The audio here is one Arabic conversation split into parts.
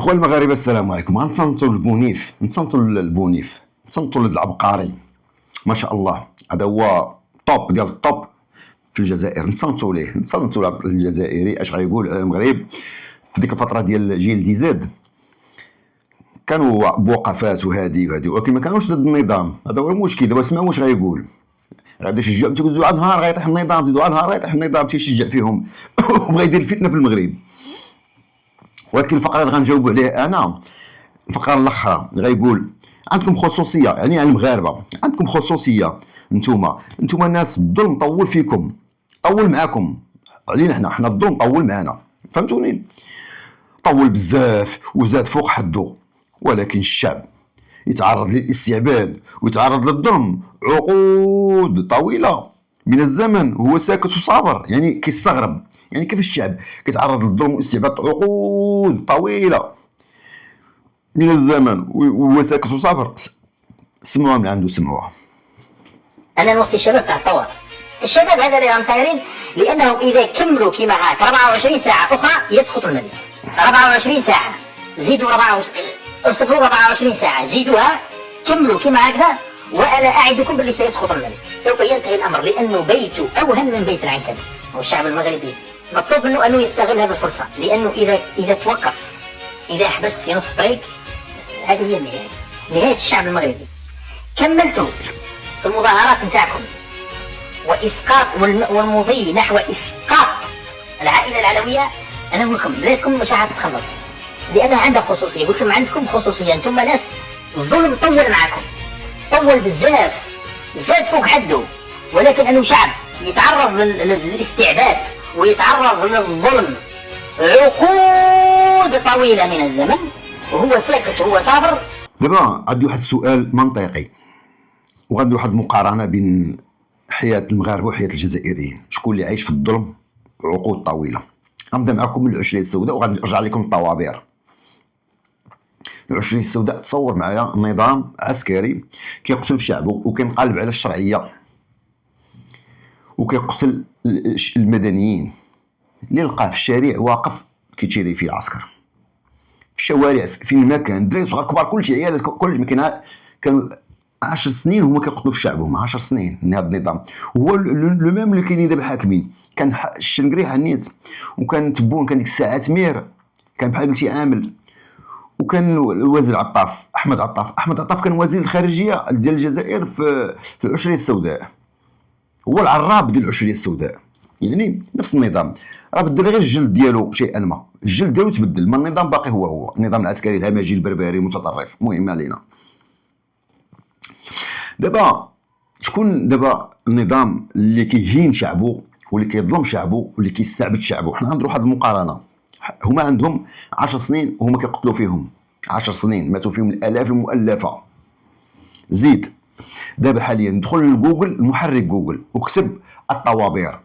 اخوان المغاربه السلام عليكم. غنتصنتوا البونيف، نتصنتوا العبقري ما شاء الله. هذا هو توب ديال الطوب في الجزائر. نتصنتوا ليه، نتصنتوا الجزائري اش غايقول على المغرب في ديك الفتره ديال جيل دي زاد. كانوا بوقفات وهادي ولكن ما كانوش ضد النظام. هذا هو المشكل. دابا اسمعوا واش غايقول. غادي يشجع تيقولوا على نهار غيطيح النظام، تيقولوا على نهار غيطيح النظام، تيشجع فيهم وبغا يدير الفتنه في المغرب. ولكن الفقره اللي غنجاوب عليها انا الفقره الاخرى غايقول عندكم خصوصيه، يعني على المغاربه عندكم خصوصيه. انتوما ناس الظلم طول فيكم، طول معاكم علينا حنا الظلم طول معانا، فهمتوني؟ طول بزاف وزاد فوق حده. ولكن الشعب يتعرض للاستعباد ويتعرض للظلم عقود طويله من الزمن وهو ساكت وصابر، يعني كيستغرب يعني كيف الشعب كيتعرض للظلم والاستعباد عقود طويله من الزمن وهو ساكت وصابر. سمعوها من عنده، سمعوها. انا نوصي الشباب تاع الثوره، الشباب هذا اللي راهم ثايرين لانهم اذا كملوا كيما هاك 24 ساعه اخرى يسقطوا الملك. 24 ساعه زيدوا 24 ساعه زيدوها، كملوا كيما هكذا وانا اعدكم باللي سيسقط الملك، سوف ينتهي الامر لانه بيته اوهن من بيت العنكبوت. والشعب المغربي مطلوب منه انه يستغل هذه الفرصه، لانه اذا توقف، اذا حبس في نص الطريق، هذه هي نهايه الشعب المغربي. كملتوا في المظاهرات نتاعكم واسقاط والمضي نحو اسقاط العائله العلويه، انا نقول لكم بلادكم مش حتتخلط لانها عندها خصوصيه. قلت لكم عندكم خصوصيه، انتم ناس الظلم طول معكم، طول بزاف، زاد فوق حده. ولكن انه شعب يتعرض للاستعباد ويتعرض للظلم عقود طويله من الزمن وهو ساكت وهو صابر. دابا عندي واحد السؤال منطقي، وغندير واحد المقارنه بين حياه المغاربه وحياه الجزائريين. شكون اللي عايش في الظلم عقود طويله؟ غنبدا معكم من العشريه السوداء وغنرجع لكم الطوابير. العشريه السوداء تصور معايا نظام عسكري كيقتل في شعبه وكينقلب على الشرعيه وكيقتل المدنيين. اللي لقاه في الشارع واقف كيتشري فيه العسكر في الشوارع، في المكان، دراري صغار كبار كلشي عيالات كل كانوا 10 سنين هما كيقتلوا في شعبهم. 10 سنين من هذا النظام. هو لو ميم اللي كاينين دابا حاكمين. كان الشنقري حنيت، وكان تبون، كان ديك الساعه تمير، كان بحال قلتي عامل، وكان الوزير عطاف احمد عطاف كان وزير الخارجيه ديال الجزائر في العشريه السوداء. هو العراب ديال العشريه السوداء، يعني نفس النظام. راه بدل غير الجلد ديالو شيئا ما، الجلد ديالو تبدل، ما النظام باقي هو النظام العسكري الهمجي البربري المتطرف. مهم علينا دابا شكون دابا النظام اللي كيهين شعبه واللي كيظلم شعبه واللي كيستعبد شعبه. حنا غنديروا واحد المقارنه. هما عندهم 10 سنين وهما كيقتلوا فيهم، 10 سنين ماتوا فيهم الالاف المؤلفه. زيد دابا حاليا دخل لجوجل، المحرك جوجل، وكتب الطوابير.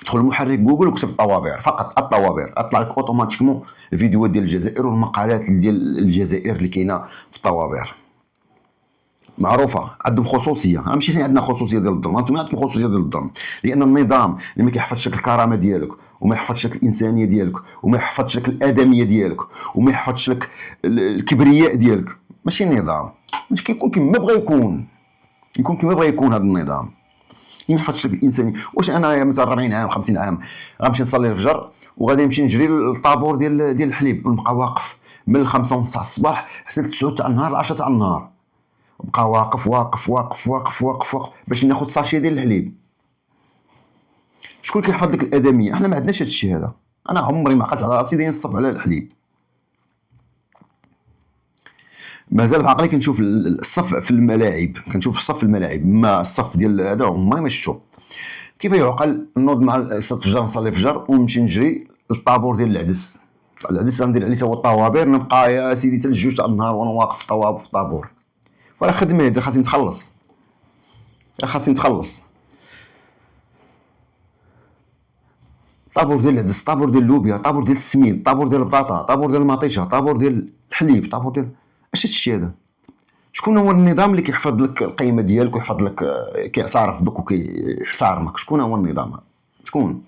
دخل المحرك جوجل وكتب الطوابير، فقط الطوابير، اطلع لك اوتوماتيكمون الفيديوهات ديال الجزائر والمقالات ديال الجزائر اللي كاينه في الطوابير. معروفه عندهم خصوصيه، ماشي حنا عندنا خصوصيه ديال الظلم، انتم عندكم خصوصيه ديال الظلم. لان النظام اللي ما كيحفظش لك الكرامه ديالك وما يحفظش لك الانسانيه ديالك وما يحفظش لك الادميه ديالك وما يحفظش لك الكبرياء ديالك، ماشي نظام. ماشي كيكون كما بغى يكون كما بغى يكون هذا النظام. ما يحفظش لك الانسانيه. واش انا مثلا 40 عام 50 عام غنمشي نصلي الفجر وغادي نمشي نجري للطابور ديال الحليب ونبقى واقف من 5 ونص الصباح حتى 9 تاع النهار 10 تاع النهار، بقى واقف باش ناخذ ساشي ديال الحليب؟ شكون كيحفظ لك الادميه؟ احنا ما عندناش هذا الشيء هذا. انا عمري ما عقلت على راسي داير نصب على الحليب. مازال في عقلي كنشوف الصف في الملاعب، كنشوف الصف في الملاعب، ما الصف ديال هذا عمري ما شفتو. كيف يعقل نوض مع الصف الفجر نصلي الفجر ونمشي نجري للطابور ديال العدس غندير عليه هو الطوابير، نبقى يا سيدي حتى ل2 تاع النهار وانا واقف في الطابور. ولا خدمه هادي خاصني نتخلص. طابور ديال العدس، طابور ديال اللوبيا، طابور ديال السميد، طابور ديال البطاطا، طابور ديال المطيشه، طابور ديال الحليب، طابور ديال اش هادشي هذا؟ شكون هو النظام اللي كيحفظ لك القيمه ديالك ويحفظ لك كيعترف بك وكيحترمك؟ شكون هو النظام؟ شكون؟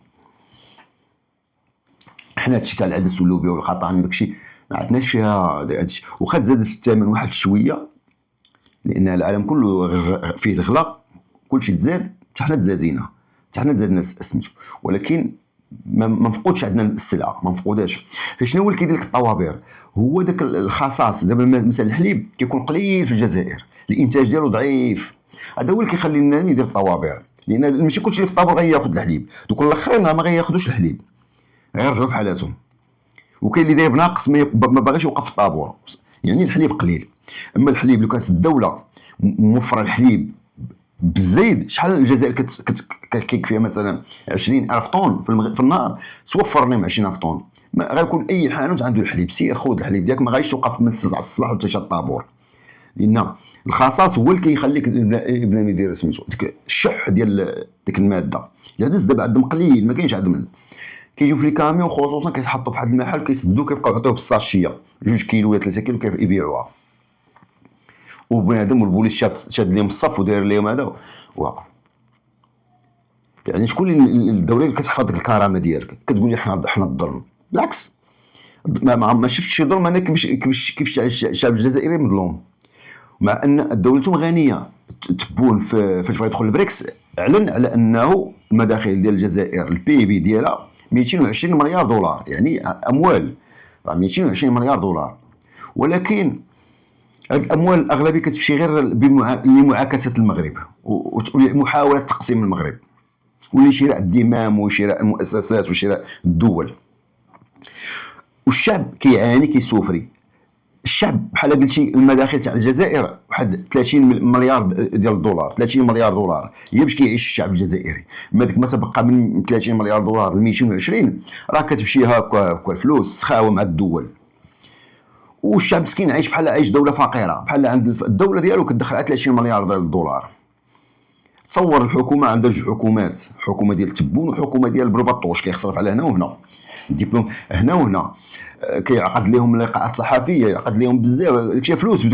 حنا هادشي تاع العدس واللوبيا والخطان داكشي ما عندناش فيها هادشي. واخا زاد الثمن واحد شويه لان العالم كله فيه الغلا، كلشي تزاد حتى حنا تزادينا، حتى حنا تزادنا سميتو، ولكن ما مفقودش عندنا السلعه، ما مفقوداش. شنو هو اللي كيدير لك الطوابير؟ هو داك الخصاص. دابا مثلا الحليب كيكون قليل في الجزائر، الانتاج ديالو ضعيف، هذا هو اللي كيخلي الناس يدير الطوابير، لان ماشي كلشي اللي في الطابور غياخذ الحليب، دوك الاخرين ما غياخذوش الحليب، غيرجعوا في حالاتهم. وكاين اللي داير ناقص ما باغيش يوقف في الطابور، يعني الحليب قليل. اما الحليب لو كانت الدوله موفره الحليب بالزيد، شحال الجزائر كيكفيها مثلا 20,000 طن في النهار، توفر لهم 20,000 طن، غيكون اي حانوت عنده الحليب، سير خذ الحليب ديالك، ما غاديش توقف من 9 الصباح وانت شاد الطابور. لان الخصاص هو اللي كيخليك البنادم يدير سميتو ديك الشح ديال ديك الماده. العدس دابا عندهم قليل، ما كاينش عندهم، كيجيو في لي كاميون خصوصا كيتحطوا في واحد المحل كيسدو كيبقاو يعطيوه بالساشيه 2 كيلو ولا 3 كيلو كيبيعوها، وبنادم والبوليس شاد لهم الصف وداير لهم هذا واقف. يعني شكون اللي الدوله اللي كتحفظ ديك الكرامه ديالك كتقول لي حنا الظلم؟ بالعكس، ما شفتش شي ظلم. انا كيفاش الشعب الجزائري مظلوم، مع ان دولتهم غنيه. تبون فاش بغا يدخل البريكس اعلن على انه المداخيل ديال الجزائر البي بي ديالها 220 مليار دولار، يعني اموال 220 مليار دولار. ولكن هذه الاموال الاغلبيه كتمشي غير لمعاكسه المغرب ومحاوله تقسيم المغرب ولشراء الدمام وشراء المؤسسات وشراء الدول. والشعب كيعاني كيسوفري. الشعب بحال قلتي المداخيل تاع الجزائر واحد 30 مليار ديال الدولار، 30 مليار دولار هي باش كيعيش الشعب الجزائري. ما ديك ما تبقى من 30 مليار دولار ل 220 راه كتمشي هكا الفلوس سخاوه مع الدول. والشعب مسكين عايش بحال عايش دوله فقيره، بحال عند الدوله ديالو كتدخل على 30 مليار ديال الدولار. تصور الحكومه عندها 2 حكومات، حكومه ديال تبون وحكومه ديال بربطوش، كيصرف على هنا وهنا، الدبلوم هنا وهنا، كيعقد لهم لقاءات صحفيه، يعقد لهم بزاف، داكشي فلوس.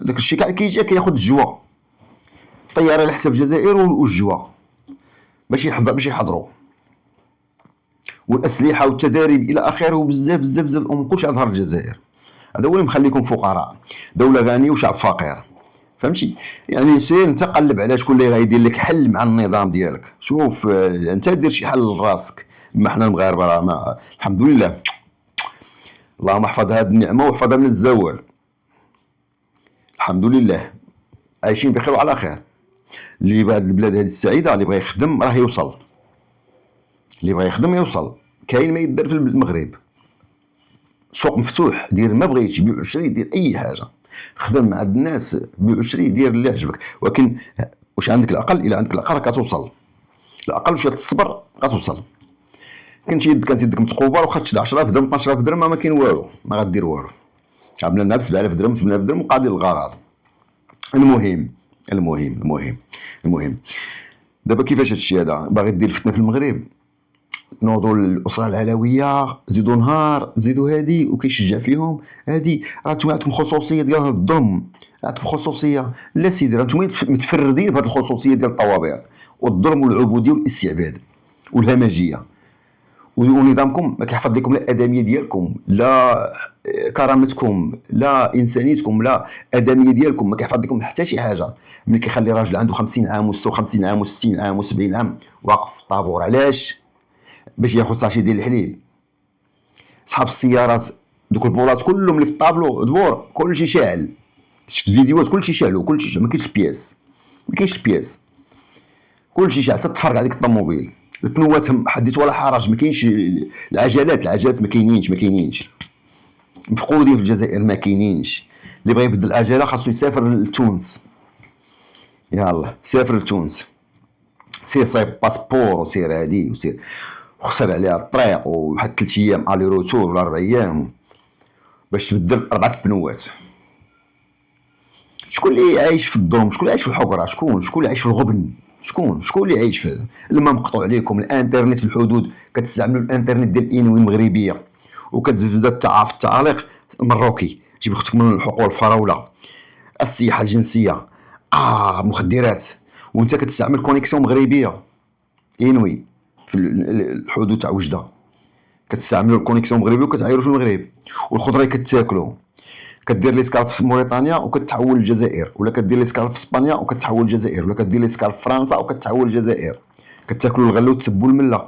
داك الشيء كيجي كياخذ الجوا، الطياره على حساب الجزائر والجوا باش يحضروا، والاسلحه والتداريب الى اخره، وبزاف بزاف بزاف الامور كلشي اظهر الجزائر. هذا هو اللي مخليكم فقراء، دوله غنيه وشعب فقير. فهمتي؟ يعني سير انت قلب على شكون اللي غيدير لك حل مع النظام ديالك. شوف انت دير شي حل لراسك. ما حنا المغاربه راه الحمد لله، اللهم احفظ هذه النعمه واحفظها من الزوال. الحمد لله عايشين بخير وعلى خير. اللي بهاد البلاد هذه السعيده اللي بغى يخدم راه يوصل، اللي بغى يخدم يوصل. كاين ما يدار في المغرب، سوق مفتوح، دير ما بغيتي، بيع وشري، دير اي حاجه، خدم مع الناس، بيع وشري، دير اللي عجبك. ولكن واش عندك العقل؟ الا عندك العقل كتوصل، العقل وشويه الصبر غتوصل. كانت يدك متقوبه واخا تشد 10,000 درهم 12,000 درهم ما كاين والو، ما غدير والو. عملنا ب 7,000 درهم 8,000 درهم وقاضي الغرض. المهم دابا كيفاش هادشي هذا باغي دير الفتنه في المغرب؟ نوضوا الاسره العلويه، زيدوا نهار، زيدوا هادي، وكيشجع فيهم هادي. راه نتوما عندكم خصوصيه ديال الظلم، عندكم خصوصيه. لا سيدي، راه نتوما متفردين بهذه الخصوصيه ديال الطوابير والظلم والعبوديه والاستعباد والهمجيه. ونظامكم ما كيحفظ لكم لا الادميه ديالكم، لا كرامتكم، لا انسانيتكم، لا ادميه ديالكم، ما كيحفظ لكم حتى شي حاجه. ملي كيخلي راجل عنده 50 عام و56 عام و60 عام و70 عام واقف في الطابور، علاش؟ باش ياخذ ساشي ديال الحليب. صحاب السيارات دوك البولات كلهم اللي في الطابلو دبور كلشي شاعل، شفت فيديوهات كلشي شاعلو، كلشي شاعل، ما كاينش البياس، كلشي شاعل. تتفرج على ديك الطوموبيل، البنوات حديث ولا حرج، ما كاينش العجلات ما كاينينش مفقودين في الجزائر، ما كاينينش. اللي بغى يبدل العجله خاصو يسافر لتونس، يلا سافر لتونس، سير صايب باسبور وسير هادي وسير، وخسر عليها الطريق وواحد 3 ايام الي روتور ولا 4 ايام باش تبدل 4 بنوات. شكون اللي عايش في الظلم؟ شكون اللي عايش في الحقره؟ شكون اللي عايش في الغبن؟ شكون اللي عايش في الماء مقطوع عليكم؟ الانترنت في الحدود، كتستعملوا الانترنت ديال الانوي المغربيه، وكتبدا التعاطف التعاليق المروكي، جيب اختك من الحقوق الفراوله، السياحه الجنسيه، مخدرات، وانت كتستعمل كونيكسيون مغربيه انوي في الحدود تاع وجده. كتستعملوا الكونيكسيون مغربي وكتعايروا في المغرب، والخضره كتاكلوا. كدير ليسكال في موريتانيا وكتحول للجزائر، ولا كدير ليسكال في اسبانيا وكتحول للجزائر، ولا كدير ليسكال في فرنسا وكتحول للجزائر. كتاكلوا الغله وتسبوا المله،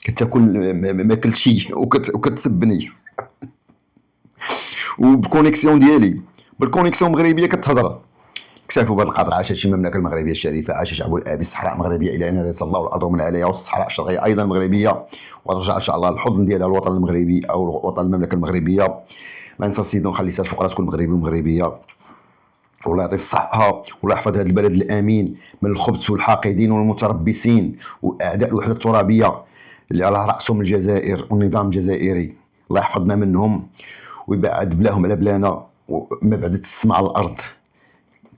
كتاكل ماكل شي وكتسبني. وبالكونيكسيون ديالي، بالكونيكسيون مغربيه كتهضر. اكتفوا بهذا القدر. عاشت شي المملكه المغربيه الشريفه، عاش شعب الابي، الصحراء المغربيه الى ان يرث الله الارض ومن عليها، والصحراء الشرقيه ايضا مغربيه، وترجع ان شاء الله الحضن ديالها الوطن المغربي او وطن المملكه المغربيه. الله ينصر سيدنا ونخلي ساعه الفقراء تكون مغربي ومغربيه، والله يعطي الصحة، والله يحفظ هذا البلد الامين من الخبث والحاقدين والمتربصين واعداء الوحده الترابيه اللي على راسهم الجزائر والنظام الجزائري. الله يحفظنا منهم ويبعد بلاهم على بلانا، وما بعدت السماء على الارض.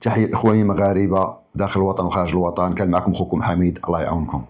تحيه اخواني المغاربه داخل الوطن وخارج الوطن. كان معكم اخوكم حميد، الله يعاونكم.